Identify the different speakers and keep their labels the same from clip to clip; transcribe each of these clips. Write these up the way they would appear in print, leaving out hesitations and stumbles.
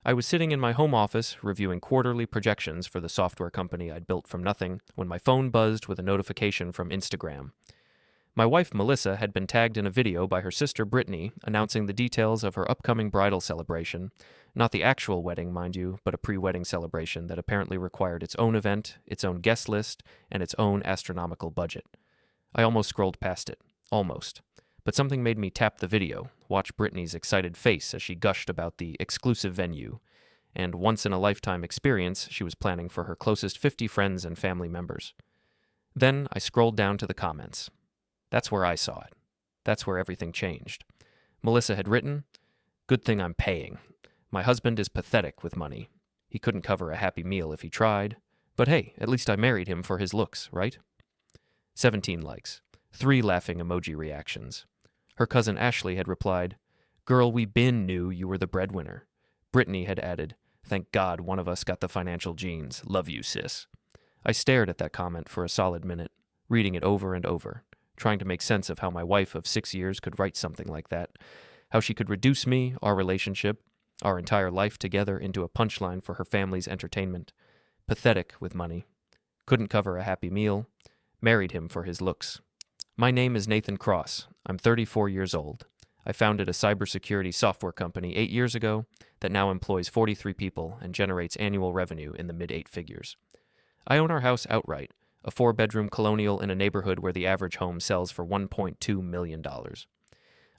Speaker 1: I was sitting in my home office reviewing quarterly projections for the software company I'd built from nothing when my phone buzzed with a notification from Instagram. My wife, Melissa, had been tagged in a video by her sister, Brittany, announcing the details of her upcoming bridal celebration. Not the actual wedding, mind you, but a pre-wedding celebration that apparently required its own event, its own guest list, and its own astronomical budget. I almost scrolled past it. Almost. But something made me tap the video, watch Brittany's excited face as she gushed about the exclusive venue and once-in-a-lifetime experience she was planning for her closest 50 friends and family members. Then I scrolled down to the comments. That's where I saw it. That's where everything changed. Melissa had written, "Good thing I'm paying. My husband is pathetic with money. He couldn't cover a happy meal if he tried. But hey, at least I married him for his looks, right?" 17 likes. 3 laughing emoji reactions. Her cousin Ashley had replied, "Girl, we been knew you were the breadwinner." Brittany had added, "Thank God one of us got the financial genes. Love you, sis." I stared at that comment for a solid minute, reading it over and over, trying to make sense of how my wife of 6 years could write something like that, how she could reduce me, our relationship, our entire life together into a punchline for her family's entertainment. Pathetic with money. Couldn't cover a happy meal. Married him for his looks. My name is Nathan Cross. I'm 34 years old. I founded a cybersecurity software company 8 years ago that now employs 43 people and generates annual revenue in the mid-8 figures. I own our house outright, a 4-bedroom colonial in a neighborhood where the average home sells for $1.2 million.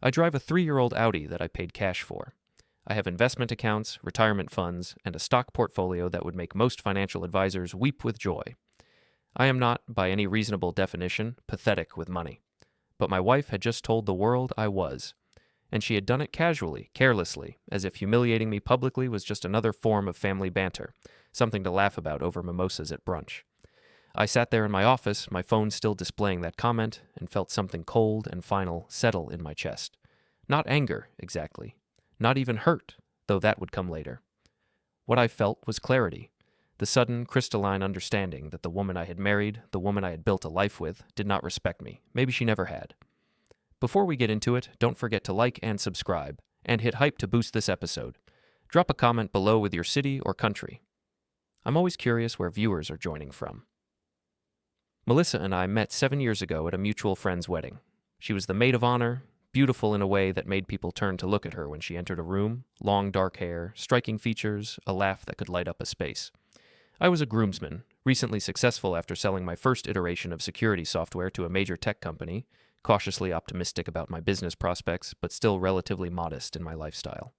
Speaker 1: I drive a 3-year-old Audi that I paid cash for. I have investment accounts, retirement funds, and a stock portfolio that would make most financial advisors weep with joy. I am not, by any reasonable definition, pathetic with money. But my wife had just told the world I was. And she had done it casually, carelessly, as if humiliating me publicly was just another form of family banter, something to laugh about over mimosas at brunch. I sat there in my office, my phone still displaying that comment, and felt something cold and final settle in my chest. Not anger, exactly. Not even hurt, though that would come later. What I felt was clarity. The sudden, crystalline understanding that the woman I had married, the woman I had built a life with, did not respect me. Maybe she never had. Before we get into it, don't forget to like and subscribe, and hit hype to boost this episode. Drop a comment below with your city or country. I'm always curious where viewers are joining from. Melissa and I met 7 years ago at a mutual friend's wedding. She was the maid of honor, beautiful in a way that made people turn to look at her when she entered a room, long dark hair, striking features, a laugh that could light up a space. I was a groomsman, recently successful after selling my first iteration of security software to a major tech company, cautiously optimistic about my business prospects, but still relatively modest in my lifestyle.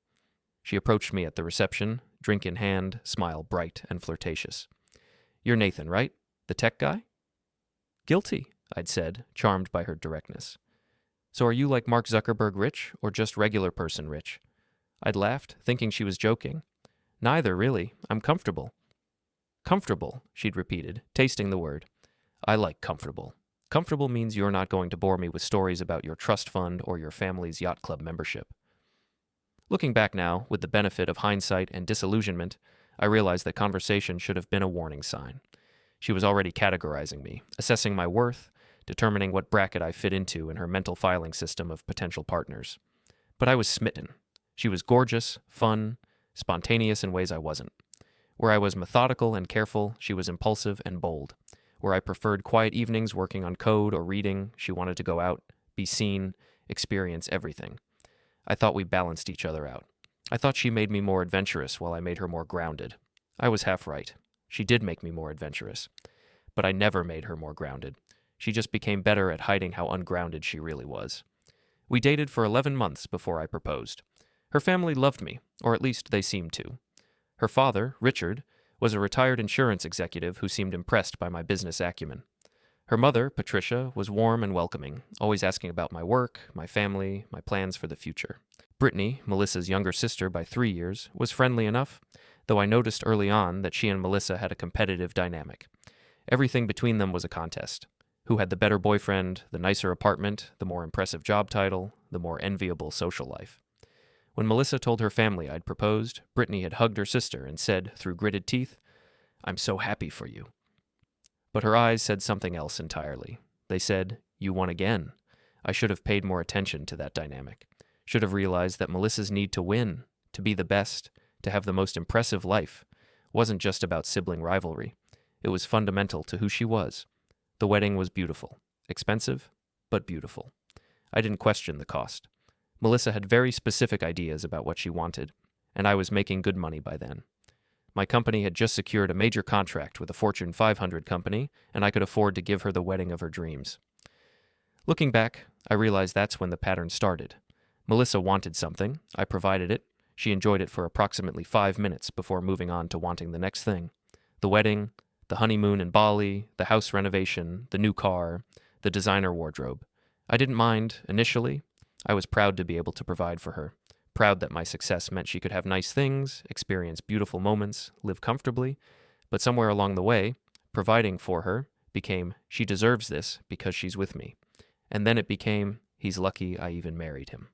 Speaker 1: She approached me at the reception, drink in hand, smile bright and flirtatious. "You're Nathan, right? The tech guy?" "Guilty," I'd said, charmed by her directness. "So are you like Mark Zuckerberg rich, or just regular person rich?" I'd laughed, thinking she was joking. "Neither, really. I'm comfortable." "Comfortable," she'd repeated, tasting the word. "I like comfortable. Comfortable means you're not going to bore me with stories about your trust fund or your family's yacht club membership." Looking back now, with the benefit of hindsight and disillusionment, I realized that conversation should have been a warning sign. She was already categorizing me, assessing my worth, determining what bracket I fit into in her mental filing system of potential partners. But I was smitten. She was gorgeous, fun, spontaneous in ways I wasn't. Where I was methodical and careful, she was impulsive and bold. Where I preferred quiet evenings working on code or reading, she wanted to go out, be seen, experience everything. I thought we balanced each other out. I thought she made me more adventurous while I made her more grounded. I was half right. She did make me more adventurous. But I never made her more grounded. She just became better at hiding how ungrounded she really was. We dated for 11 months before I proposed. Her family loved me, or at least they seemed to. Her father, Richard, was a retired insurance executive who seemed impressed by my business acumen. Her mother, Patricia, was warm and welcoming, always asking about my work, my family, my plans for the future. Brittany, Melissa's younger sister by 3 years, was friendly enough, though I noticed early on that she and Melissa had a competitive dynamic. Everything between them was a contest. Who had the better boyfriend, the nicer apartment, the more impressive job title, the more enviable social life. When Melissa told her family I'd proposed, Brittany had hugged her sister and said, through gritted teeth, "I'm so happy for you." But her eyes said something else entirely. They said, "You won again." I should have paid more attention to that dynamic. Should have realized that Melissa's need to win, to be the best, to have the most impressive life, wasn't just about sibling rivalry. It was fundamental to who she was. The wedding was beautiful. Expensive, but beautiful. I didn't question the cost. Melissa had very specific ideas about what she wanted, and I was making good money by then. My company had just secured a major contract with a Fortune 500 company, and I could afford to give her the wedding of her dreams. Looking back, I realized that's when the pattern started. Melissa wanted something, I provided it, she enjoyed it for approximately 5 minutes before moving on to wanting the next thing. The wedding, the honeymoon in Bali, the house renovation, the new car, the designer wardrobe. I didn't mind, initially. I was proud to be able to provide for her. Proud that my success meant she could have nice things, experience beautiful moments, live comfortably. But somewhere along the way, providing for her became, she deserves this because she's with me. And then it became, he's lucky I even married him.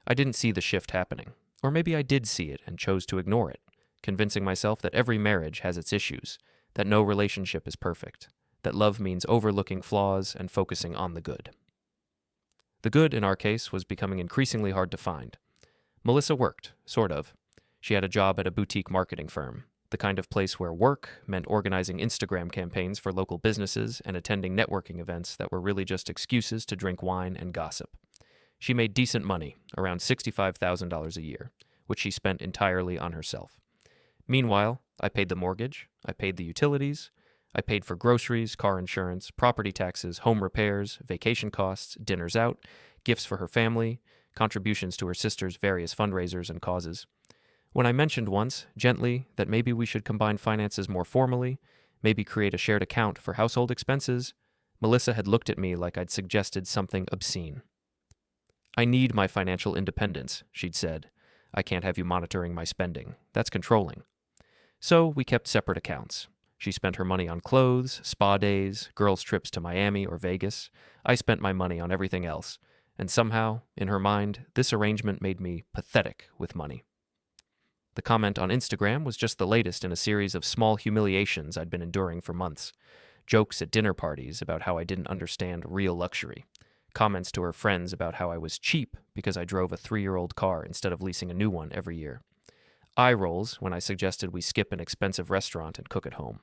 Speaker 1: I didn't see the shift happening. Or maybe I did see it and chose to ignore it, convincing myself that every marriage has its issues, that no relationship is perfect, that love means overlooking flaws and focusing on the good. The good, in our case, was becoming increasingly hard to find. Melissa worked, sort of. She had a job at a boutique marketing firm, the kind of place where work meant organizing Instagram campaigns for local businesses and attending networking events that were really just excuses to drink wine and gossip. She made decent money, around $65,000 a year, which she spent entirely on herself. Meanwhile, I paid the mortgage, I paid the utilities, I paid for groceries, car insurance, property taxes, home repairs, vacation costs, dinners out, gifts for her family, contributions to her sister's various fundraisers and causes. When I mentioned once, gently, that maybe we should combine finances more formally, maybe create a shared account for household expenses, Melissa had looked at me like I'd suggested something obscene. I need my financial independence, she'd said. I can't have you monitoring my spending. That's controlling. So we kept separate accounts. She spent her money on clothes, spa days, girls' trips to Miami or Vegas. I spent my money on everything else. And somehow, in her mind, this arrangement made me pathetic with money. The comment on Instagram was just the latest in a series of small humiliations I'd been enduring for months. Jokes at dinner parties about how I didn't understand real luxury. Comments to her friends about how I was cheap because I drove a 3-year-old car instead of leasing a new one every year. Eye rolls when I suggested we skip an expensive restaurant and cook at home.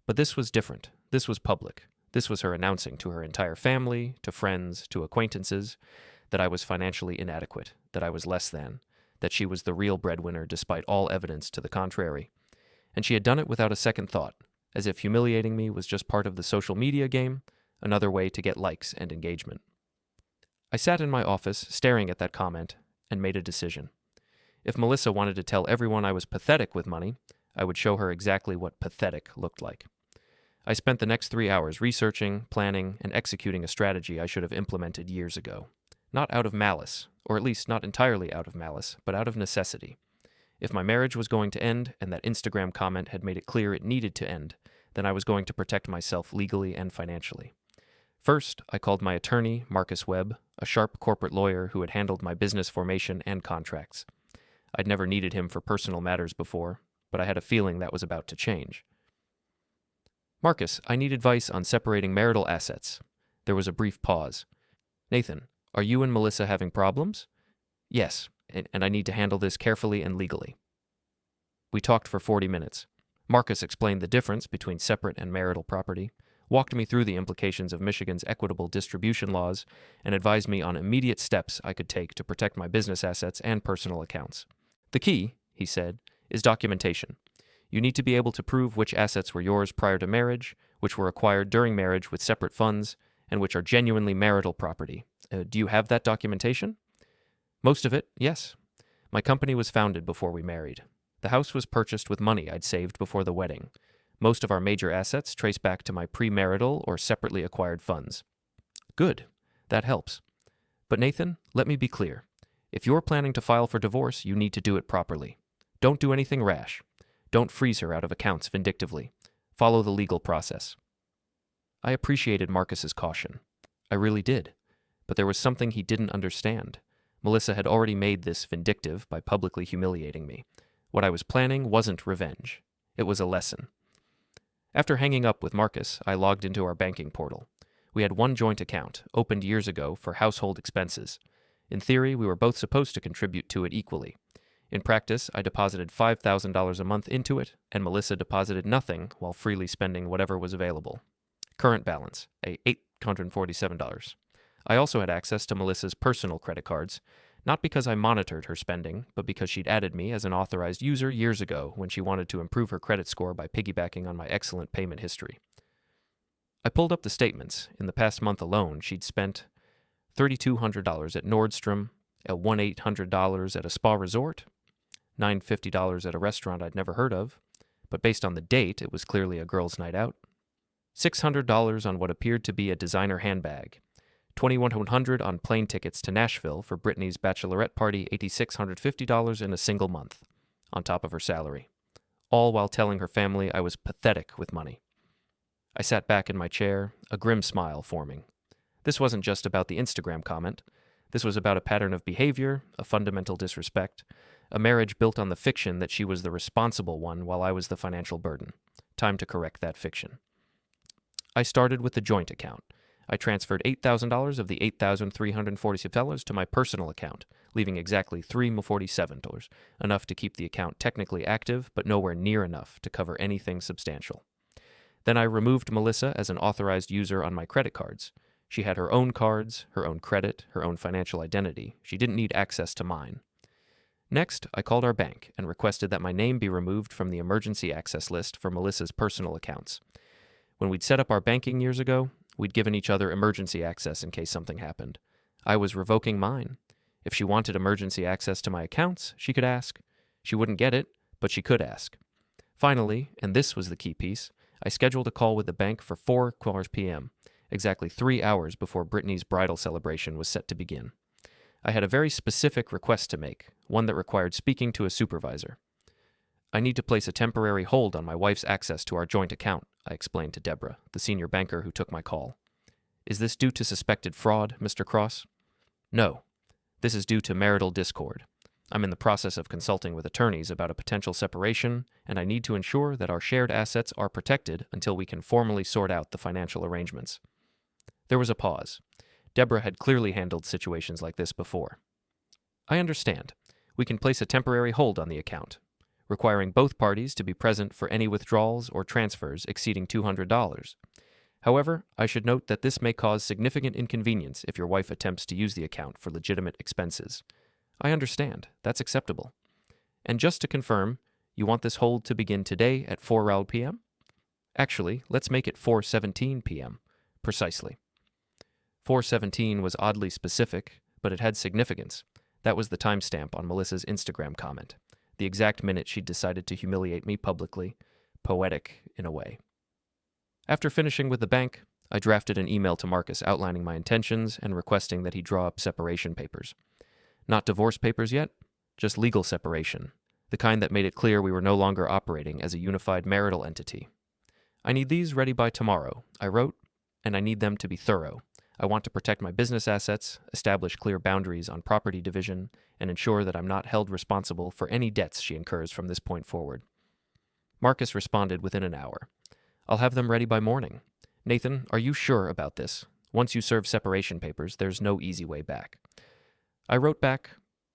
Speaker 1: But this was different. This was public. This was her announcing to her entire family, to friends, to acquaintances, that I was financially inadequate, that I was less than, that she was the real breadwinner despite all evidence to the contrary. And she had done it without a second thought, as if humiliating me was just part of the social media game, another way to get likes and engagement. I sat in my office, staring at that comment, and made a decision. If Melissa wanted to tell everyone I was pathetic with money, I would show her exactly what pathetic looked like. I spent the next 3 hours researching, planning, and executing a strategy I should have implemented years ago. Not out of malice, or at least not entirely out of malice, but out of necessity. If my marriage was going to end, and that Instagram comment had made it clear it needed to end, then I was going to protect myself legally and financially. First, I called my attorney, Marcus Webb, a sharp corporate lawyer who had handled my business formation and contracts. I'd never needed him for personal matters before, but I had a feeling that was about to change. Marcus, I need advice on separating marital assets. There was a brief pause. Nathan, are you and Melissa having problems? Yes, and I need to handle this carefully and legally. We talked for 40 minutes. Marcus explained the difference between separate and marital property, walked me through the implications of Michigan's equitable distribution laws, and advised me on immediate steps I could take to protect my business assets and personal accounts. The key, he said, is documentation. You need to be able to prove which assets were yours prior to marriage, which were acquired during marriage with separate funds, and which are genuinely marital property. Do you have that documentation? Most of it, yes. My company was founded before we married. The house was purchased with money I'd saved before the wedding. Most of our major assets trace back to my premarital or separately acquired funds. Good. That helps. But Nathan, let me be clear. If you're planning to file for divorce, you need to do it properly. Don't do anything rash. Don't freeze her out of accounts vindictively. Follow the legal process. I appreciated Marcus's caution. I really did. But there was something he didn't understand. Melissa had already made this vindictive by publicly humiliating me. What I was planning wasn't revenge. It was a lesson. After hanging up with Marcus, I logged into our banking portal. We had one joint account, opened years ago for household expenses. In theory, we were both supposed to contribute to it equally. In practice, I deposited $5,000 a month into it, and Melissa deposited nothing while freely spending whatever was available. Current balance, $847. I also had access to Melissa's personal credit cards, not because I monitored her spending, but because she'd added me as an authorized user years ago when she wanted to improve her credit score by piggybacking on my excellent payment history. I pulled up the statements. In the past month alone, she'd spent $3,200 at Nordstrom, at $1,800 at a spa resort, $950 at a restaurant I'd never heard of, but based on the date, it was clearly a girls' night out, $600 on what appeared to be a designer handbag, $2,100 on plane tickets to Nashville for Brittany's bachelorette party, $8,650 in a single month, on top of her salary, all while telling her family I was pathetic with money. I sat back in my chair, a grim smile forming. This wasn't just about the Instagram comment. This was about a pattern of behavior, a fundamental disrespect, a marriage built on the fiction that she was the responsible one while I was the financial burden. Time to correct that fiction. I started with the joint account. I transferred $8,000 of the $8,346 to my personal account, leaving exactly $347, enough to keep the account technically active, but nowhere near enough to cover anything substantial. Then I removed Melissa as an authorized user on my credit cards. She had her own cards, her own credit, her own financial identity. She didn't need access to mine. Next, I called our bank and requested that my name be removed from the emergency access list for Melissa's personal accounts. When we'd set up our banking years ago, we'd given each other emergency access in case something happened. I was revoking mine. If she wanted emergency access to my accounts, she could ask. She wouldn't get it, but she could ask. Finally, and this was the key piece, I scheduled a call with the bank for 4:00 p.m., exactly 3 hours before Brittany's bridal celebration was set to begin. I had a very specific request to make, one that required speaking to a supervisor. I need to place a temporary hold on my wife's access to our joint account, I explained to Deborah, the senior banker who took my call. Is this due to suspected fraud, Mr. Cross? No. This is due to marital discord. I'm in the process of consulting with attorneys about a potential separation, and I need to ensure that our shared assets are protected until we can formally sort out the financial arrangements. There was a pause. Deborah had clearly handled situations like this before. I understand. We can place a temporary hold on the account, requiring both parties to be present for any withdrawals or transfers exceeding $200. However, I should note that this may cause significant inconvenience if your wife attempts to use the account for legitimate expenses. I understand. That's acceptable. And just to confirm, you want this hold to begin today at 4 p.m.? Actually, let's make it 4:17 p.m. Precisely. 4:17 was oddly specific, but it had significance. That was the timestamp on Melissa's Instagram comment, the exact minute she'd decided to humiliate me publicly, poetic in a way. After finishing with the bank, I drafted an email to Marcus outlining my intentions and requesting that he draw up separation papers. Not divorce papers yet, just legal separation, the kind that made it clear we were no longer operating as a unified marital entity. I need these ready by tomorrow, I wrote, and I need them to be thorough. I want to protect my business assets, establish clear boundaries on property division, and ensure that I'm not held responsible for any debts she incurs from this point forward. Marcus responded within an hour. I'll have them ready by morning. Nathan, are you sure about this? Once you serve separation papers, there's no easy way back. I wrote back,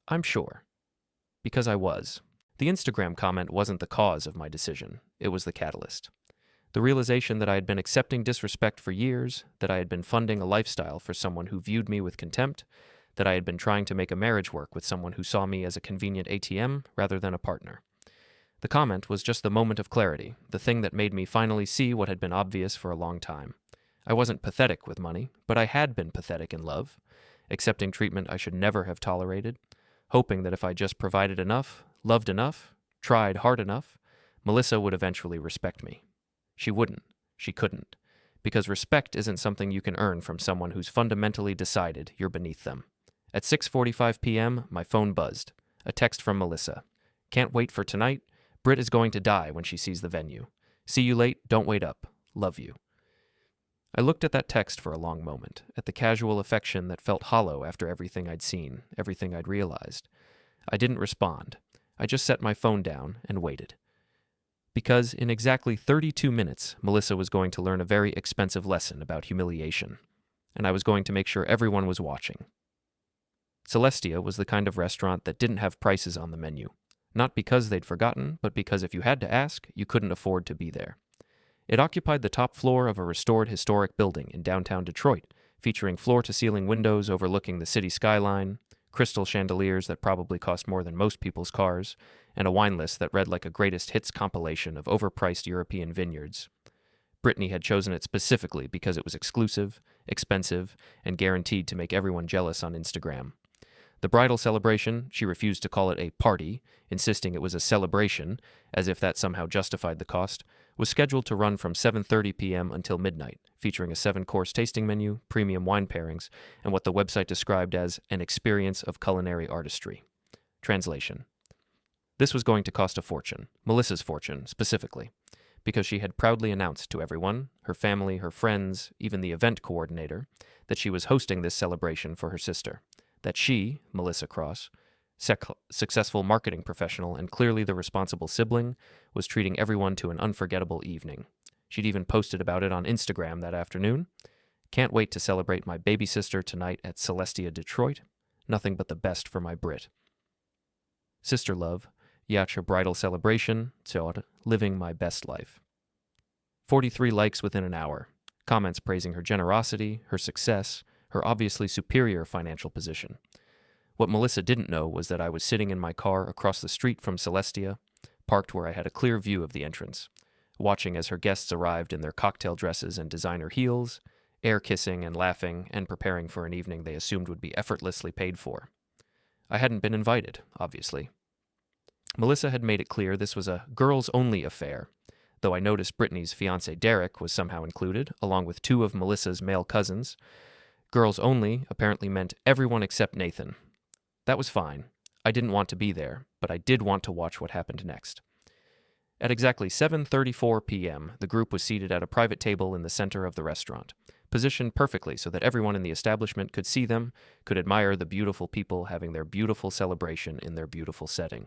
Speaker 1: I'm sure. Because I was. The Instagram comment wasn't the cause of my decision. It was the catalyst. The realization that I had been accepting disrespect for years, that I had been funding a lifestyle for someone who viewed me with contempt, that I had been trying to make a marriage work with someone who saw me as a convenient ATM rather than a partner. The comment was just the moment of clarity, the thing that made me finally see what had been obvious for a long time. I wasn't pathetic with money, but I had been pathetic in love, accepting treatment I should never have tolerated, hoping that if I just provided enough, loved enough, tried hard enough, Melissa would eventually respect me. She wouldn't. She couldn't. Because respect isn't something you can earn from someone who's fundamentally decided you're beneath them. At 6:45 p.m., my phone buzzed. A text from Melissa. Can't wait for tonight. Britt is going to die when she sees the venue. See you late. Don't wait up. Love you. I looked at that text for a long moment, at the casual affection that felt hollow after everything I'd seen, everything I'd realized. I didn't respond. I just set my phone down and waited. Because in exactly 32 minutes, Melissa was going to learn a very expensive lesson about humiliation, and I was going to make sure everyone was watching. Celestia was the kind of restaurant that didn't have prices on the menu. Not because they'd forgotten, but because if you had to ask, you couldn't afford to be there. It occupied the top floor of a restored historic building in downtown Detroit, featuring floor-to-ceiling windows overlooking the city skyline, crystal chandeliers that probably cost more than most people's cars, and a wine list that read like a greatest hits compilation of overpriced European vineyards. Brittany had chosen it specifically because it was exclusive, expensive, and guaranteed to make everyone jealous on Instagram. The bridal celebration, she refused to call it a party, insisting it was a celebration, as if that somehow justified the cost, was scheduled to run from 7:30 p.m. until midnight, featuring a 7-course tasting menu, premium wine pairings, and what the website described as an experience of culinary artistry. Translation. This was going to cost a fortune, Melissa's fortune specifically, because she had proudly announced to everyone, her family, her friends, even the event coordinator, that she was hosting this celebration for her sister. That she, Melissa Cross, successful marketing professional and clearly the responsible sibling, was treating everyone to an unforgettable evening. She'd even posted about it on Instagram that afternoon. Can't wait to celebrate my baby sister tonight at Celestia, Detroit. Nothing but the best for my Brit. Sister love, Yacha bridal celebration, Tjod, living my best life. 43 likes within an hour. Comments praising her generosity, her success, her obviously superior financial position. What Melissa didn't know was that I was sitting in my car across the street from Celestia, parked where I had a clear view of the entrance, watching as her guests arrived in their cocktail dresses and designer heels, air-kissing and laughing and preparing for an evening they assumed would be effortlessly paid for. I hadn't been invited, obviously. Melissa had made it clear this was a girls-only affair, though I noticed Brittany's fiancé Derek was somehow included, along with 2 of Melissa's male cousins. Girls only apparently meant everyone except Nathan. That was fine. I didn't want to be there, but I did want to watch what happened next. At exactly 7:34 p.m., the group was seated at a private table in the center of the restaurant, positioned perfectly so that everyone in the establishment could see them, could admire the beautiful people having their beautiful celebration in their beautiful setting.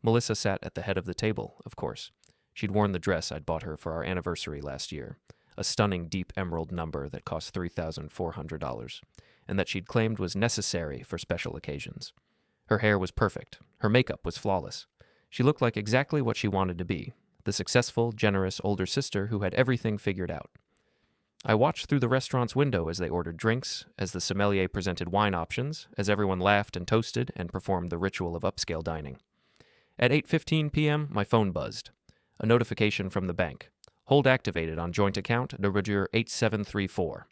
Speaker 1: Melissa sat at the head of the table, of course. She'd worn the dress I'd bought her for our anniversary last year, a stunning deep emerald number that cost $3,400, and that she'd claimed was necessary for special occasions. Her hair was perfect. Her makeup was flawless. She looked like exactly what she wanted to be, the successful, generous older sister who had everything figured out. I watched through the restaurant's window as they ordered drinks, as the sommelier presented wine options, as everyone laughed and toasted and performed the ritual of upscale dining. At 8:15 p.m., my phone buzzed. A notification from the bank. Hold activated on joint account number 8734.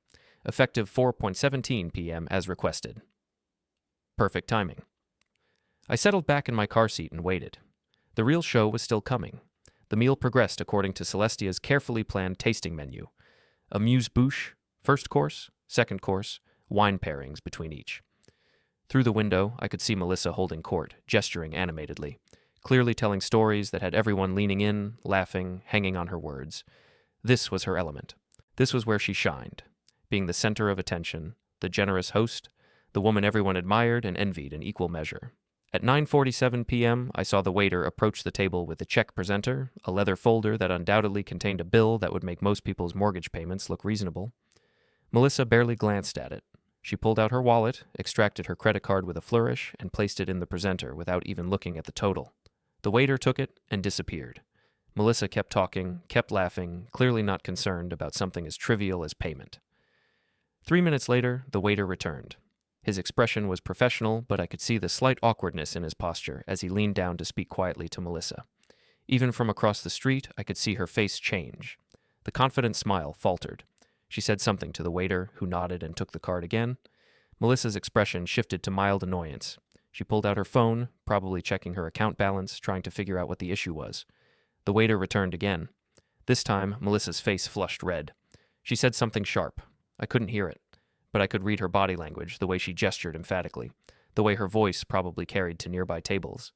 Speaker 1: Effective 4:17 p.m. as requested. Perfect timing. I settled back in my car seat and waited. The real show was still coming. The meal progressed according to Celestia's carefully planned tasting menu. Amuse-bouche, first course, second course, wine pairings between each. Through the window, I could see Melissa holding court, gesturing animatedly, clearly telling stories that had everyone leaning in, laughing, hanging on her words. This was her element. This was where she shined, being the center of attention, the generous host, the woman everyone admired and envied in equal measure. At 9:47 p.m., I saw the waiter approach the table with a check presenter, a leather folder that undoubtedly contained a bill that would make most people's mortgage payments look reasonable. Melissa barely glanced at it. She pulled out her wallet, extracted her credit card with a flourish, and placed it in the presenter without even looking at the total. The waiter took it and disappeared. Melissa kept talking, kept laughing, clearly not concerned about something as trivial as payment. 3 minutes later, the waiter returned. His expression was professional, but I could see the slight awkwardness in his posture as he leaned down to speak quietly to Melissa. Even from across the street, I could see her face change. The confident smile faltered. She said something to the waiter, who nodded and took the card again. Melissa's expression shifted to mild annoyance. She pulled out her phone, probably checking her account balance, trying to figure out what the issue was. The waiter returned again. This time, Melissa's face flushed red. She said something sharp. I couldn't hear it, but I could read her body language, the way she gestured emphatically, the way her voice probably carried to nearby tables.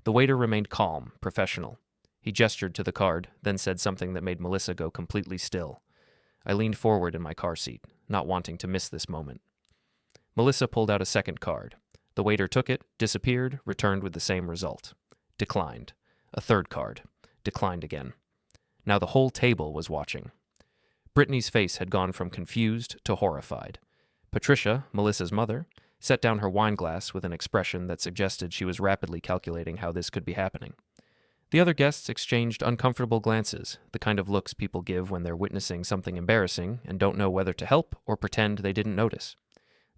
Speaker 1: The waiter remained calm, professional. He gestured to the card, then said something that made Melissa go completely still. I leaned forward in my car seat, not wanting to miss this moment. Melissa pulled out a second card. The waiter took it, disappeared, returned with the same result. Declined. A third card. Declined again. Now the whole table was watching. Brittany's face had gone from confused to horrified. Patricia, Melissa's mother, set down her wine glass with an expression that suggested she was rapidly calculating how this could be happening. The other guests exchanged uncomfortable glances, the kind of looks people give when they're witnessing something embarrassing and don't know whether to help or pretend they didn't notice.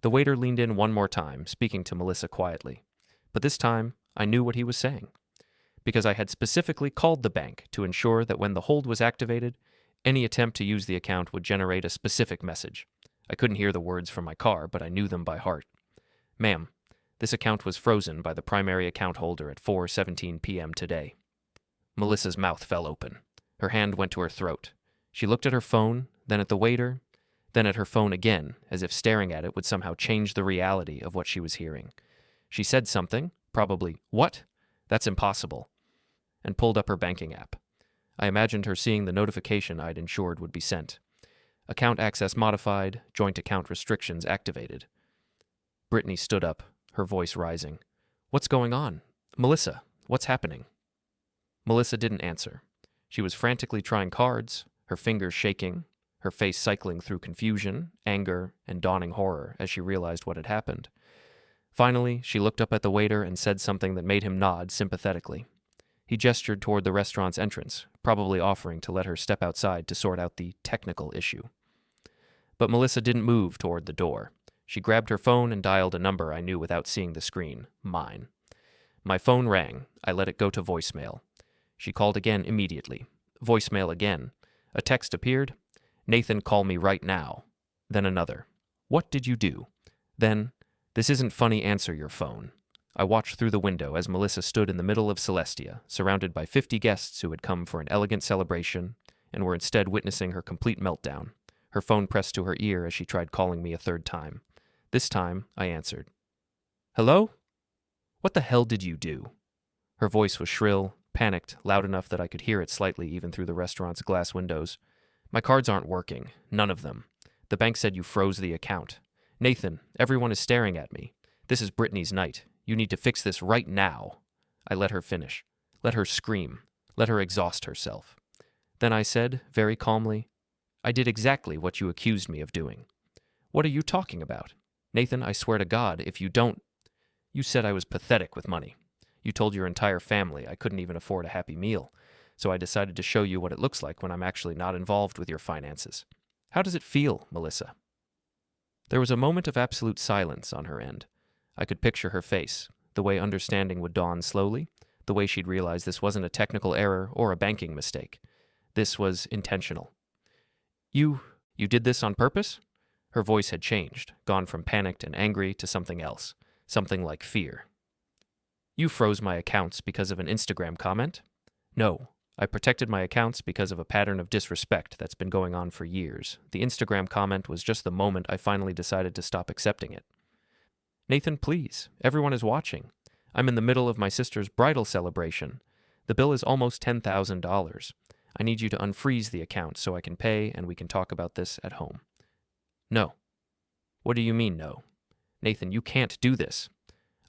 Speaker 1: The waiter leaned in one more time, speaking to Melissa quietly. But this time, I knew what he was saying, because I had specifically called the bank to ensure that when the hold was activated, any attempt to use the account would generate a specific message. I couldn't hear the words from my car, but I knew them by heart. Ma'am, this account was frozen by the primary account holder at 4:17 p.m. today. Melissa's mouth fell open. Her hand went to her throat. She looked at her phone, then at the waiter, then at her phone again, as if staring at it would somehow change the reality of what she was hearing. She said something, probably, "What? That's impossible," and pulled up her banking app. I imagined her seeing the notification I'd ensured would be sent. Account access modified, joint account restrictions activated. Brittany stood up, her voice rising. "What's going on? Melissa, what's happening?" Melissa didn't answer. She was frantically trying cards, her fingers shaking, her face cycling through confusion, anger, and dawning horror as she realized what had happened. Finally, she looked up at the waiter and said something that made him nod sympathetically. He gestured toward the restaurant's entrance, probably offering to let her step outside to sort out the technical issue. But Melissa didn't move toward the door. She grabbed her phone and dialed a number I knew without seeing the screen, mine. My phone rang. I let it go to voicemail. She called again immediately. Voicemail again. A text appeared. "Nathan, call me right now." Then another. "What did you do?" Then, "This isn't funny, answer your phone." I watched through the window as Melissa stood in the middle of Celestia, surrounded by 50 guests who had come for an elegant celebration and were instead witnessing her complete meltdown. Her phone pressed to her ear as she tried calling me a third time. This time, I answered. "Hello? What the hell did you do?" Her voice was shrill, panicked, loud enough that I could hear it slightly even through the restaurant's glass windows. "My cards aren't working. None of them. The bank said you froze the account. Nathan, everyone is staring at me. This is Brittany's night. You need to fix this right now." I let her finish. Let her scream. Let her exhaust herself. Then I said, very calmly, "I did exactly what you accused me of doing." "What are you talking about? Nathan, I swear to God, if you don't—" "You said I was pathetic with money. You told your entire family I couldn't even afford a happy meal, so I decided to show you what it looks like when I'm actually not involved with your finances. How does it feel, Melissa?" There was a moment of absolute silence on her end. I could picture her face, the way understanding would dawn slowly, the way she'd realize this wasn't a technical error or a banking mistake. This was intentional. You did this on purpose?" Her voice had changed, gone from panicked and angry to something else, something like fear. "You froze my accounts because of an Instagram comment?" "No. I protected my accounts because of a pattern of disrespect that's been going on for years. The Instagram comment was just the moment I finally decided to stop accepting it." "Nathan, please. Everyone is watching. I'm in the middle of my sister's bridal celebration. The bill is almost $10,000. I need you to unfreeze the account so I can pay and we can talk about this at home." "No." "What do you mean, no?" "Nathan, you can't do this."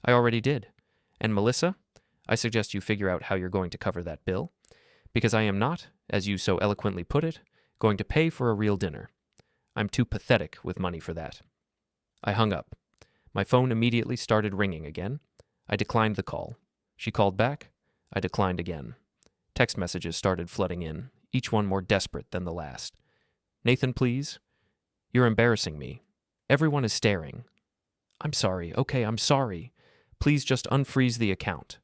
Speaker 1: "I already did. And Melissa, I suggest you figure out how you're going to cover that bill, because I am not, as you so eloquently put it, going to pay for a real dinner. I'm too pathetic with money for that." I hung up. My phone immediately started ringing again. I declined the call. She called back. I declined again. Text messages started flooding in, each one more desperate than the last. "Nathan, please. You're embarrassing me. Everyone is staring. I'm sorry. Okay, I'm sorry. Please just unfreeze the account."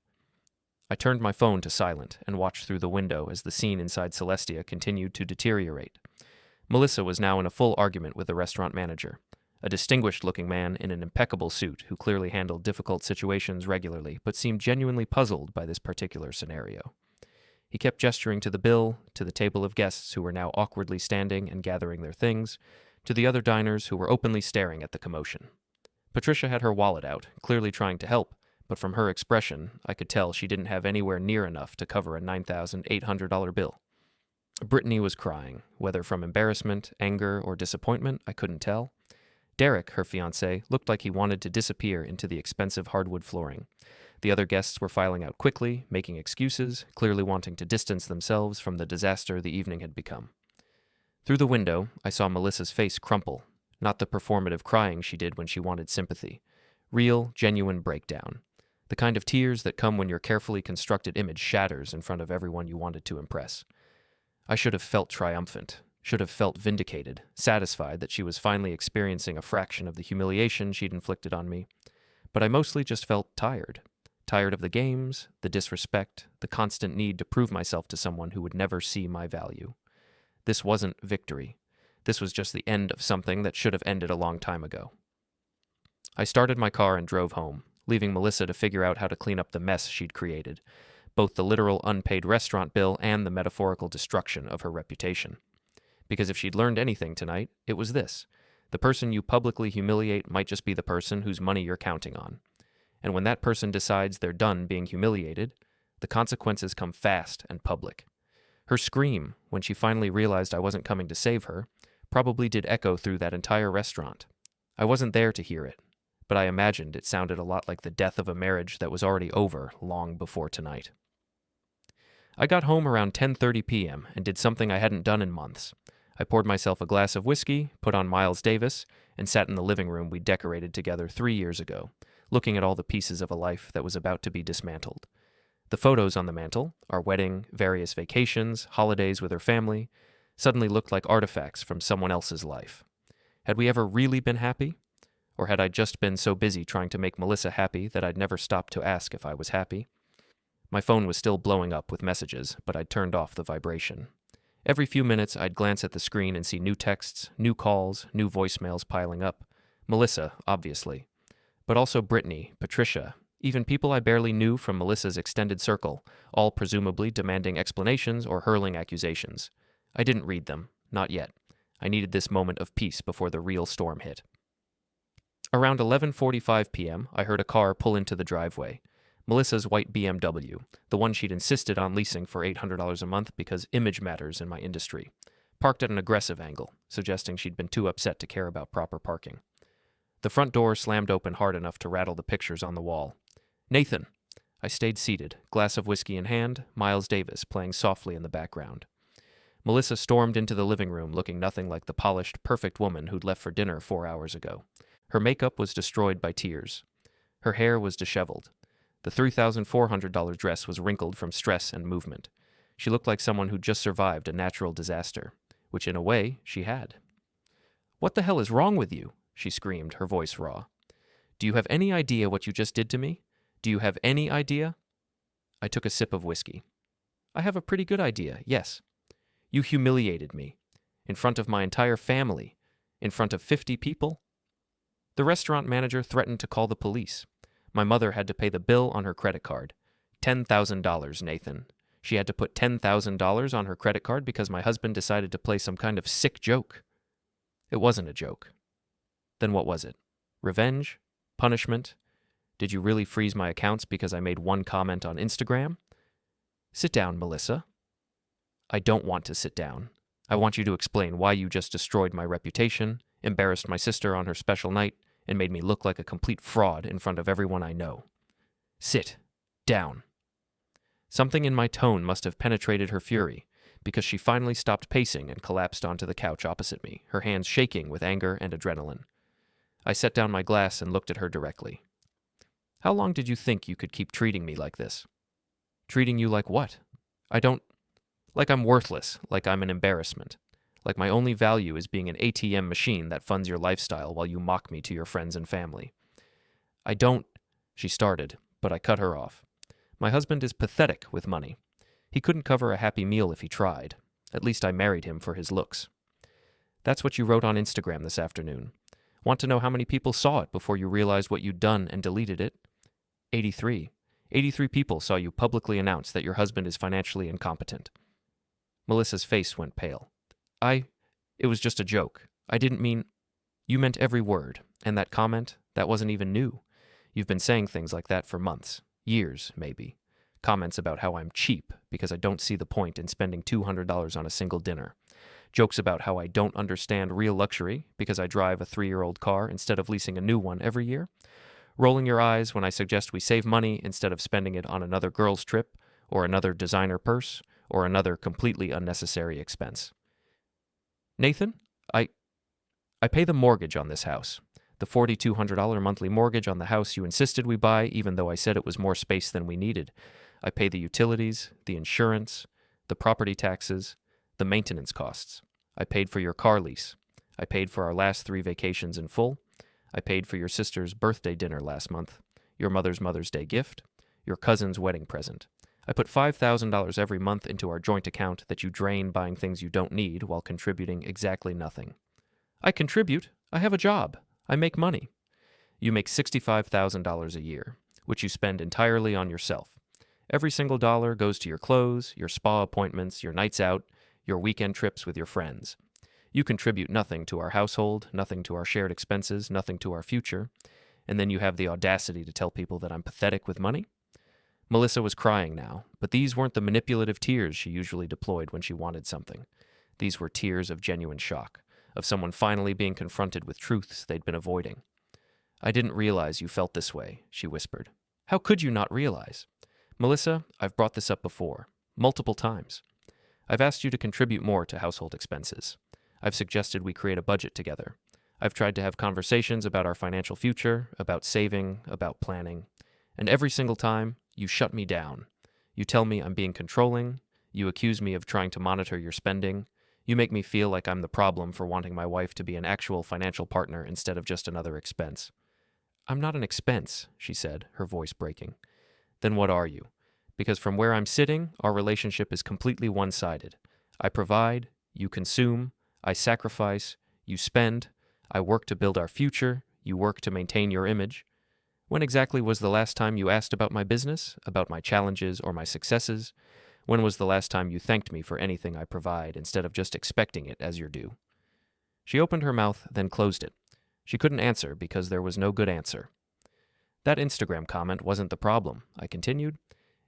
Speaker 1: I turned my phone to silent and watched through the window as the scene inside Celestia continued to deteriorate. Melissa was now in a full argument with the restaurant manager, a distinguished-looking man in an impeccable suit who clearly handled difficult situations regularly but seemed genuinely puzzled by this particular scenario. He kept gesturing to the bill, to the table of guests who were now awkwardly standing and gathering their things, to the other diners who were openly staring at the commotion. Patricia had her wallet out, clearly trying to help, but from her expression, I could tell she didn't have anywhere near enough to cover a $9,800 bill. Brittany was crying, whether from embarrassment, anger, or disappointment, I couldn't tell. Derek, her fiancé, looked like he wanted to disappear into the expensive hardwood flooring. The other guests were filing out quickly, making excuses, clearly wanting to distance themselves from the disaster the evening had become. Through the window, I saw Melissa's face crumple, not the performative crying she did when she wanted sympathy. Real, genuine breakdown. The kind of tears that come when your carefully constructed image shatters in front of everyone you wanted to impress. I should have felt triumphant, should have felt vindicated, satisfied that she was finally experiencing a fraction of the humiliation she'd inflicted on me. But I mostly just felt tired. Tired of the games, the disrespect, the constant need to prove myself to someone who would never see my value. This wasn't victory. This was just the end of something that should have ended a long time ago. I started my car and drove home, leaving Melissa to figure out how to clean up the mess she'd created, both the literal unpaid restaurant bill and the metaphorical destruction of her reputation. Because if she'd learned anything tonight, it was this. The person you publicly humiliate might just be the person whose money you're counting on. And when that person decides they're done being humiliated, the consequences come fast and public. Her scream, when she finally realized I wasn't coming to save her, probably did echo through that entire restaurant. I wasn't there to hear it, but I imagined it sounded a lot like the death of a marriage that was already over long before tonight. I got home around 10:30 p.m. and did something I hadn't done in months. I poured myself a glass of whiskey, put on Miles Davis, and sat in the living room we decorated together 3 years ago, looking at all the pieces of a life that was about to be dismantled. The photos on the mantel, our wedding, various vacations, holidays with her family, suddenly looked like artifacts from someone else's life. Had we ever really been happy? Or had I just been so busy trying to make Melissa happy that I'd never stopped to ask if I was happy? My phone was still blowing up with messages, but I'd turned off the vibration. Every few minutes, I'd glance at the screen and see new texts, new calls, new voicemails piling up. Melissa, obviously. But also Brittany, Patricia, even people I barely knew from Melissa's extended circle, all presumably demanding explanations or hurling accusations. I didn't read them, not yet. I needed this moment of peace before the real storm hit. Around 11:45 p.m., I heard a car pull into the driveway. Melissa's white BMW, the one she'd insisted on leasing for $800 a month because image matters in my industry, parked at an aggressive angle, suggesting she'd been too upset to care about proper parking. The front door slammed open hard enough to rattle the pictures on the wall. "Nathan!" I stayed seated, glass of whiskey in hand, Miles Davis playing softly in the background. Melissa stormed into the living room looking nothing like the polished, perfect woman who'd left for dinner 4 hours ago. Her makeup was destroyed by tears. Her hair was disheveled. The $3,400 dress was wrinkled from stress and movement. She looked like someone who'd just survived a natural disaster, which in a way she had. "What the hell is wrong with you?" she screamed, her voice raw. "Do you have any idea what you just did to me? Do you have any idea?" I took a sip of whiskey. "I have a pretty good idea, yes. You humiliated me. In front of my entire family. In front of 50 people. The restaurant manager threatened to call the police. My mother had to pay the bill on her credit card. $10,000, Nathan. She had to put $10,000 on her credit card because my husband decided to play some kind of sick joke. It wasn't a joke. Then what was it? Revenge? Punishment? Did you really freeze my accounts because I made one comment on Instagram? Sit down, Melissa." "I don't want to sit down. I want you to explain why you just destroyed my reputation, embarrassed my sister on her special night, and made me look like a complete fraud in front of everyone I know. Sit down." Something in my tone must have penetrated her fury, because she finally stopped pacing and collapsed onto the couch opposite me, her hands shaking with anger and adrenaline. I set down my glass and looked at her directly. "How long did you think you could keep treating me like this?" "Treating you like what? I don't... Like I'm worthless, like I'm an embarrassment. Like my only value is being an ATM machine that funds your lifestyle while you mock me to your friends and family." "I don't..." she started, but I cut her off. "My husband is pathetic with money. He couldn't cover a happy meal if he tried. At least I married him for his looks." "That's what you wrote on Instagram this afternoon. Want to know how many people saw it before you realized what you'd done and deleted it? 83. 83 people saw you publicly announce that your husband is financially incompetent." Melissa's face went pale. It was just a joke. I didn't mean..." "You meant every word, and that comment, that wasn't even new. You've been saying things like that for months, years, maybe. Comments about how I'm cheap because I don't see the point in spending $200 on a single dinner. Jokes about how I don't understand real luxury because I drive a 3-year-old car instead of leasing a new one every year. Rolling your eyes when I suggest we save money instead of spending it on another girl's trip, or another designer purse, or another completely unnecessary expense. Nathan, I pay the mortgage on this house. The $4,200 monthly mortgage on the house you insisted we buy, even though I said it was more space than we needed. I pay the utilities, the insurance, the property taxes, the maintenance costs. I paid for your car lease. I paid for our last 3 vacations in full. I paid for your sister's birthday dinner last month, your mother's Mother's Day gift, your cousin's wedding present. I put $5,000 every month into our joint account that you drain buying things you don't need while contributing exactly nothing. I contribute. I have a job. I make money. You make $65,000 a year, which you spend entirely on yourself. Every single dollar goes to your clothes, your spa appointments, your nights out, your weekend trips with your friends. You contribute nothing to our household, nothing to our shared expenses, nothing to our future, and then you have the audacity to tell people that I'm pathetic with money? Melissa was crying now, but these weren't the manipulative tears she usually deployed when she wanted something. These were tears of genuine shock, of someone finally being confronted with truths they'd been avoiding. I didn't realize you felt this way, she whispered. How could you not realize? Melissa, I've brought this up before, multiple times. I've asked you to contribute more to household expenses. I've suggested we create a budget together. I've tried to have conversations about our financial future, about saving, about planning. And every single time, you shut me down. You tell me I'm being controlling. You accuse me of trying to monitor your spending. You make me feel like I'm the problem for wanting my wife to be an actual financial partner instead of just another expense. I'm not an expense, she said, her voice breaking. Then what are you? Because from where I'm sitting, our relationship is completely one-sided. I provide, you consume, I sacrifice, you spend, I work to build our future, you work to maintain your image. When exactly was the last time you asked about my business, about my challenges or my successes? When was the last time you thanked me for anything I provide instead of just expecting it as your due? She opened her mouth, then closed it. She couldn't answer because there was no good answer. That Instagram comment wasn't the problem, I continued.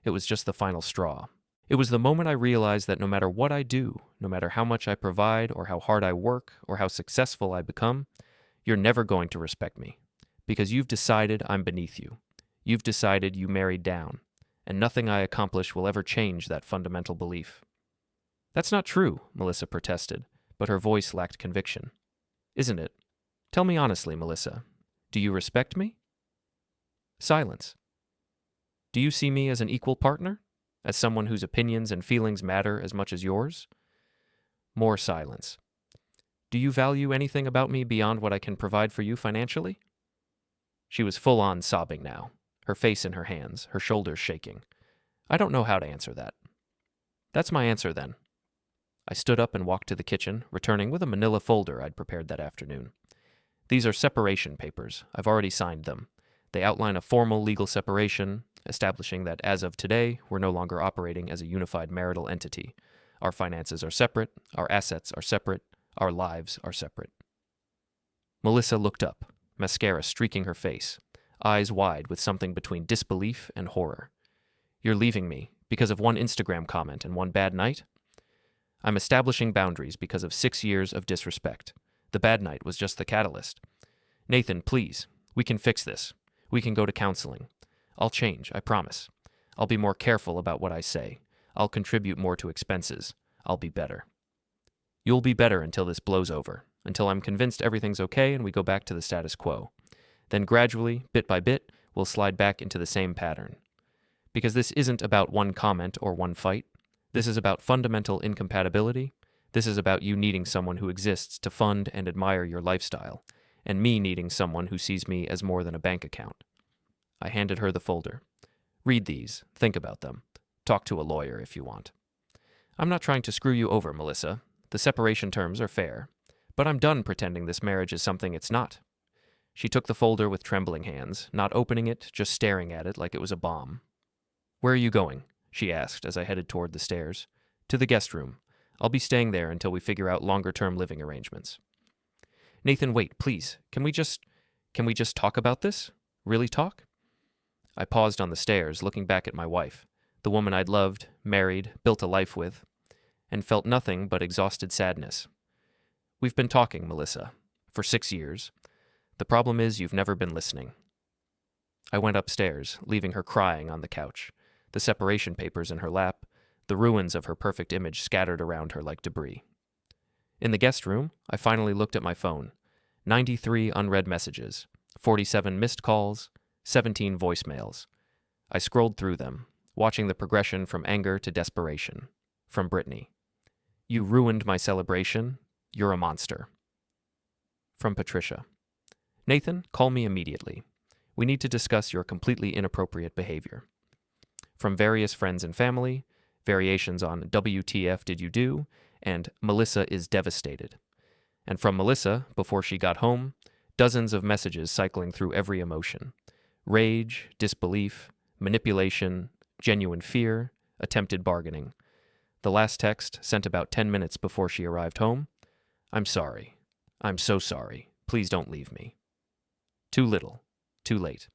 Speaker 1: It was just the final straw. It was the moment I realized that no matter what I do, no matter how much I provide or how hard I work or how successful I become, you're never going to respect me. Because you've decided I'm beneath you. You've decided you married down. And nothing I accomplish will ever change that fundamental belief. That's not true, Melissa protested, but her voice lacked conviction. Isn't it? Tell me honestly, Melissa. Do you respect me? Silence. Do you see me as an equal partner? As someone whose opinions and feelings matter as much as yours? More silence. Do you value anything about me beyond what I can provide for you financially? She was full-on sobbing now, her face in her hands, her shoulders shaking. I don't know how to answer that. That's my answer, then. I stood up and walked to the kitchen, returning with a manila folder I'd prepared that afternoon. These are separation papers. I've already signed them. They outline a formal legal separation, establishing that as of today, we're no longer operating as a unified marital entity. Our finances are separate, our assets are separate, our lives are separate. Melissa looked up, mascara streaking her face, eyes wide with something between disbelief and horror. You're leaving me because of one Instagram comment and one bad night? I'm establishing boundaries because of 6 years of disrespect. The bad night was just the catalyst. Nathan, please, we can fix this. We can go to counseling. I'll change, I promise. I'll be more careful about what I say. I'll contribute more to expenses. I'll be better. You'll be better until this blows over, until I'm convinced everything's okay and we go back to the status quo. Then gradually, bit by bit, we'll slide back into the same pattern. Because this isn't about one comment or one fight. This is about fundamental incompatibility. This is about you needing someone who exists to fund and admire your lifestyle, and me needing someone who sees me as more than a bank account. I handed her the folder. Read these. Think about them. Talk to a lawyer if you want. I'm not trying to screw you over, Melissa. The separation terms are fair. But I'm done pretending this marriage is something it's not. She took the folder with trembling hands, not opening it, just staring at it like it was a bomb. Where are you going? She asked as I headed toward the stairs. To the guest room. I'll be staying there until we figure out longer-term living arrangements. Nathan, wait, please. Can we just talk about this? Really talk? I paused on the stairs, looking back at my wife, the woman I'd loved, married, built a life with, and felt nothing but exhausted sadness. We've been talking, Melissa, for 6 years. The problem is you've never been listening. I went upstairs, leaving her crying on the couch, the separation papers in her lap, the ruins of her perfect image scattered around her like debris. In the guest room, I finally looked at my phone. 93 unread messages, 47 missed calls, 17 voicemails. I scrolled through them, watching the progression from anger to desperation. From Brittany. You ruined my celebration. You're a monster. From Patricia. Nathan, call me immediately. We need to discuss your completely inappropriate behavior. From various friends and family, variations on WTF did you do, and Melissa is devastated. And from Melissa, before she got home, dozens of messages cycling through every emotion. Rage, disbelief, manipulation, genuine fear, attempted bargaining. The last text, sent about 10 minutes before she arrived home. I'm sorry. I'm so sorry. Please don't leave me. Too little. Too late.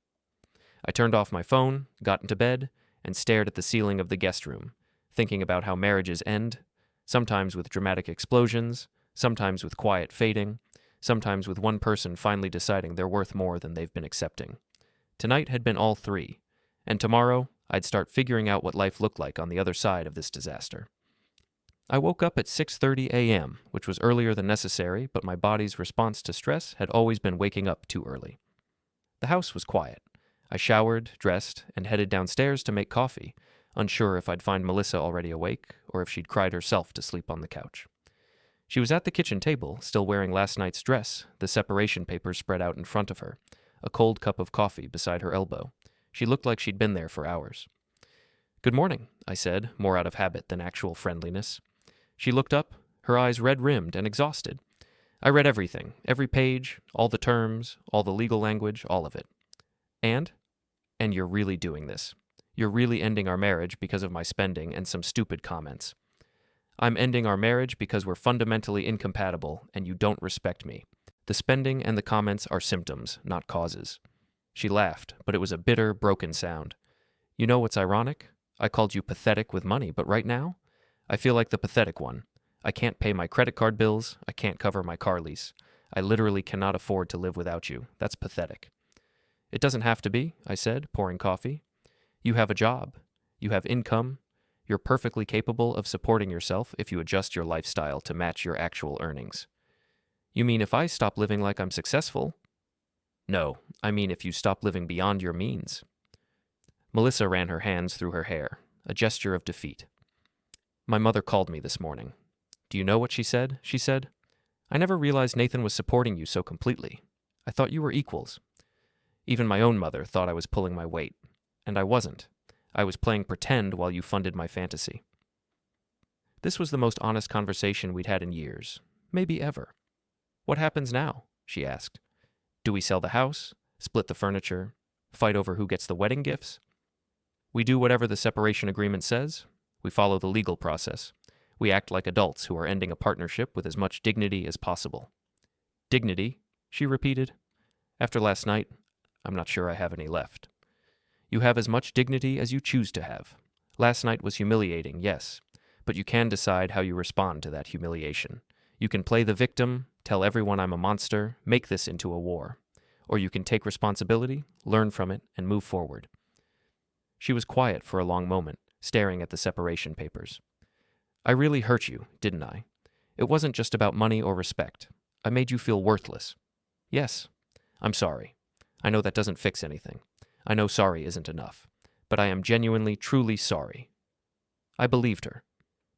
Speaker 1: I turned off my phone, got into bed, and stared at the ceiling of the guest room, thinking about how marriages end, sometimes with dramatic explosions, sometimes with quiet fading, sometimes with one person finally deciding they're worth more than they've been accepting. Tonight had been all three, and tomorrow I'd start figuring out what life looked like on the other side of this disaster. I woke up at 6:30 a.m., which was earlier than necessary, but my body's response to stress had always been waking up too early. The house was quiet. I showered, dressed, and headed downstairs to make coffee, unsure if I'd find Melissa already awake or if she'd cried herself to sleep on the couch. She was at the kitchen table, still wearing last night's dress, the separation papers spread out in front of her, a cold cup of coffee beside her elbow. She looked like she'd been there for hours. Good morning, I said, more out of habit than actual friendliness. She looked up, her eyes red-rimmed and exhausted. I read everything, every page, all the terms, all the legal language, all of it. And you're really doing this. You're really ending our marriage because of my spending and some stupid comments. I'm ending our marriage because we're fundamentally incompatible and you don't respect me. The spending and the comments are symptoms, not causes. She laughed, but it was a bitter, broken sound. You know what's ironic? I called you pathetic with money, but right now, I feel like the pathetic one. I can't pay my credit card bills. I can't cover my car lease. I literally cannot afford to live without you. That's pathetic. It doesn't have to be, I said, pouring coffee. You have a job. You have income. You're perfectly capable of supporting yourself if you adjust your lifestyle to match your actual earnings. You mean if I stop living like I'm successful? No, I mean if you stop living beyond your means. Melissa ran her hands through her hair, a gesture of defeat. My mother called me this morning. Do you know what she said? She said, I never realized Nathan was supporting you so completely. I thought you were equals. Even my own mother thought I was pulling my weight. And I wasn't. I was playing pretend while you funded my fantasy. This was the most honest conversation we'd had in years, maybe ever. What happens now? She asked. Do we sell the house, split the furniture, fight over who gets the wedding gifts? We do whatever the separation agreement says. We follow the legal process. We act like adults who are ending a partnership with as much dignity as possible. Dignity, she repeated. After last night, I'm not sure I have any left. You have as much dignity as you choose to have. Last night was humiliating, yes, but you can decide how you respond to that humiliation. You can play the victim, tell everyone I'm a monster, make this into a war. Or you can take responsibility, learn from it, and move forward. She was quiet for a long moment, staring at the separation papers. I really hurt you, didn't I? It wasn't just about money or respect. I made you feel worthless. Yes, I'm sorry. I know that doesn't fix anything. I know sorry isn't enough. But I am genuinely, truly sorry. I believed her.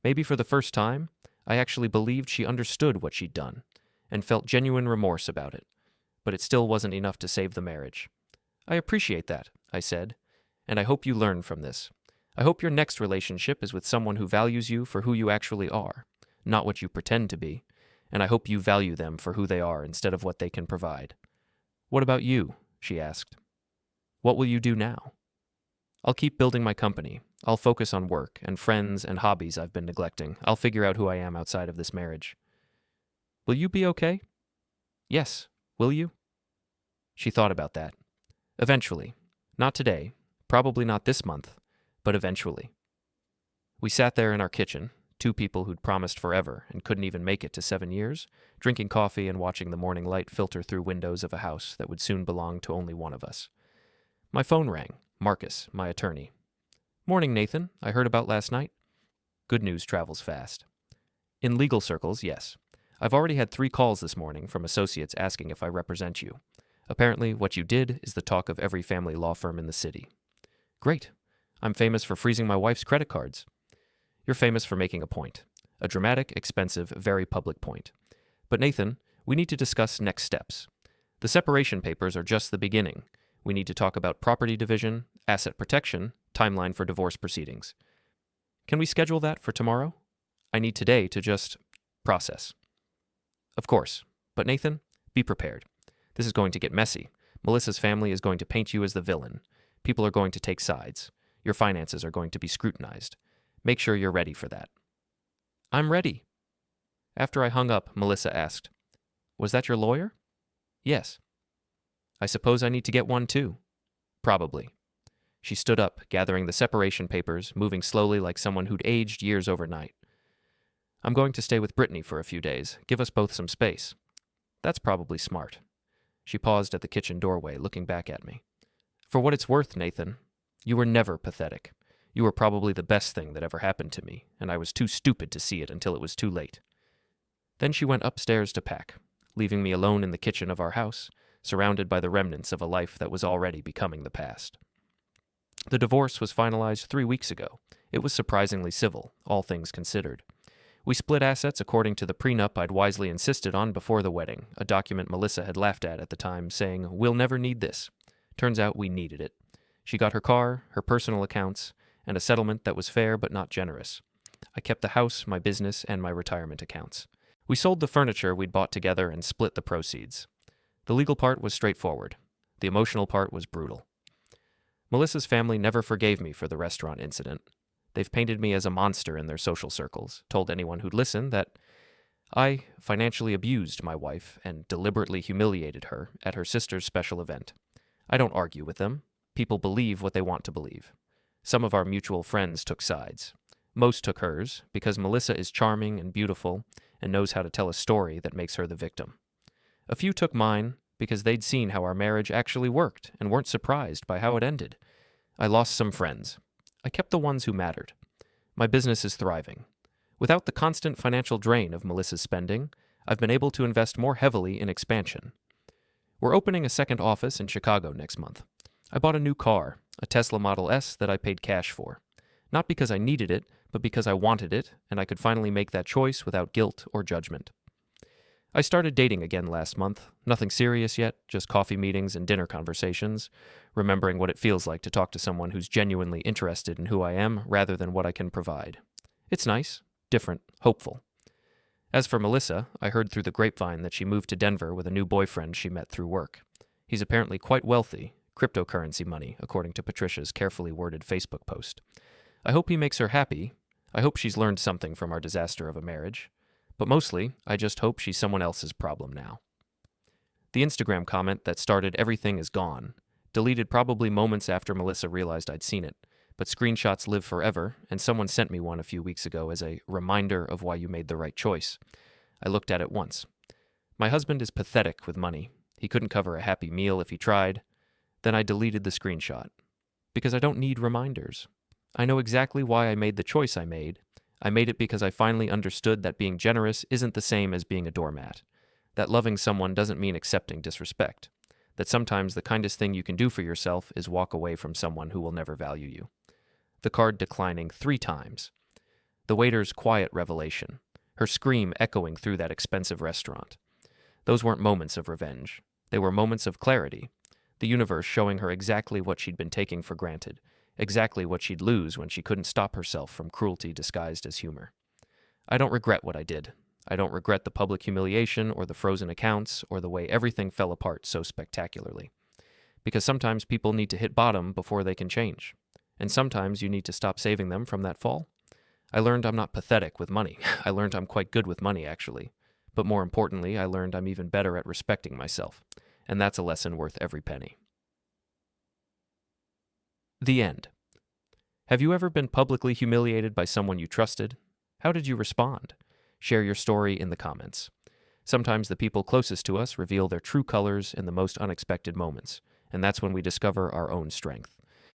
Speaker 1: Maybe for the first time, I actually believed she understood what she'd done, and felt genuine remorse about it. But it still wasn't enough to save the marriage. I appreciate that, I said, and I hope you learn from this. I hope your next relationship is with someone who values you for who you actually are, not what you pretend to be, and I hope you value them for who they are instead of what they can provide. What about you? She asked. What will you do now? I'll keep building my company. I'll focus on work and friends and hobbies I've been neglecting. I'll figure out who I am outside of this marriage. Will you be okay? Yes. Will you? She thought about that. Eventually. Not today. Probably not this month. But eventually. We sat there in our kitchen, two people who'd promised forever and couldn't even make it to 7 years, drinking coffee and watching the morning light filter through windows of a house that would soon belong to only one of us. My phone rang. Marcus, my attorney. Morning, Nathan. I heard about last night. Good news travels fast. In legal circles, yes. I've already had 3 calls this morning from associates asking if I represent you. Apparently, what you did is the talk of every family law firm in the city. Great. I'm famous for freezing my wife's credit cards. You're famous for making a point. A dramatic, expensive, very public point. But Nathan, we need to discuss next steps. The separation papers are just the beginning. We need to talk about property division, asset protection, timeline for divorce proceedings. Can we schedule that for tomorrow? I need today to just process. Of course. But Nathan, be prepared. This is going to get messy. Melissa's family is going to paint you as the villain. People are going to take sides. Your finances are going to be scrutinized. Make sure you're ready for that. I'm ready. After I hung up, Melissa asked, Was that your lawyer? Yes. I suppose I need to get one too. Probably. She stood up, gathering the separation papers, moving slowly like someone who'd aged years overnight. I'm going to stay with Brittany for a few days. Give us both some space. That's probably smart. She paused at the kitchen doorway, looking back at me. For what it's worth, Nathan, you were never pathetic. You were probably the best thing that ever happened to me, and I was too stupid to see it until it was too late. Then she went upstairs to pack, leaving me alone in the kitchen of our house, surrounded by the remnants of a life that was already becoming the past. The divorce was finalized 3 weeks ago. It was surprisingly civil, all things considered. We split assets according to the prenup I'd wisely insisted on before the wedding, a document Melissa had laughed at the time, saying, "We'll never need this." Turns out we needed it. She got her car, her personal accounts, and a settlement that was fair but not generous. I kept the house, my business, and my retirement accounts. We sold the furniture we'd bought together and split the proceeds. The legal part was straightforward. The emotional part was brutal. Melissa's family never forgave me for the restaurant incident. They've painted me as a monster in their social circles, told anyone who'd listen that I financially abused my wife and deliberately humiliated her at her sister's special event. I don't argue with them. People believe what they want to believe. Some of our mutual friends took sides. Most took hers, because Melissa is charming and beautiful and knows how to tell a story that makes her the victim. A few took mine, because they'd seen how our marriage actually worked and weren't surprised by how it ended. I lost some friends. I kept the ones who mattered. My business is thriving. Without the constant financial drain of Melissa's spending, I've been able to invest more heavily in expansion. We're opening a second office in Chicago next month. I bought a new car, a Tesla Model S that I paid cash for. Not because I needed it, but because I wanted it, and I could finally make that choice without guilt or judgment. I started dating again last month. Nothing serious yet, just coffee meetings and dinner conversations, remembering what it feels like to talk to someone who's genuinely interested in who I am rather than what I can provide. It's nice, different, hopeful. As for Melissa, I heard through the grapevine that she moved to Denver with a new boyfriend she met through work. He's apparently quite wealthy, cryptocurrency money, according to Patricia's carefully worded Facebook post. I hope he makes her happy. I hope she's learned something from our disaster of a marriage. But mostly, I just hope she's someone else's problem now. The Instagram comment that started "Everything is gone," deleted probably moments after Melissa realized I'd seen it, but screenshots live forever, and someone sent me one a few weeks ago as a reminder of why you made the right choice. I looked at it once. My husband is pathetic with money. He couldn't cover a happy meal if he tried. Then I deleted the screenshot. Because I don't need reminders. I know exactly why I made the choice I made. I made it because I finally understood that being generous isn't the same as being a doormat. That loving someone doesn't mean accepting disrespect. That sometimes the kindest thing you can do for yourself is walk away from someone who will never value you. The card declining 3 times. The waiter's quiet revelation. Her scream echoing through that expensive restaurant. Those weren't moments of revenge. They were moments of clarity. The universe showing her exactly what she'd been taking for granted. Exactly what she'd lose when she couldn't stop herself from cruelty disguised as humor. I don't regret what I did. I don't regret the public humiliation or the frozen accounts or the way everything fell apart so spectacularly. Because sometimes people need to hit bottom before they can change. And sometimes you need to stop saving them from that fall. I learned I'm not pathetic with money. I learned I'm quite good with money, actually. But more importantly, I learned I'm even better at respecting myself. And that's a lesson worth every penny. The end. Have you ever been publicly humiliated by someone you trusted? How did you respond? Share your story in the comments. Sometimes the people closest to us reveal their true colors in the most unexpected moments, and that's when we discover our own strength.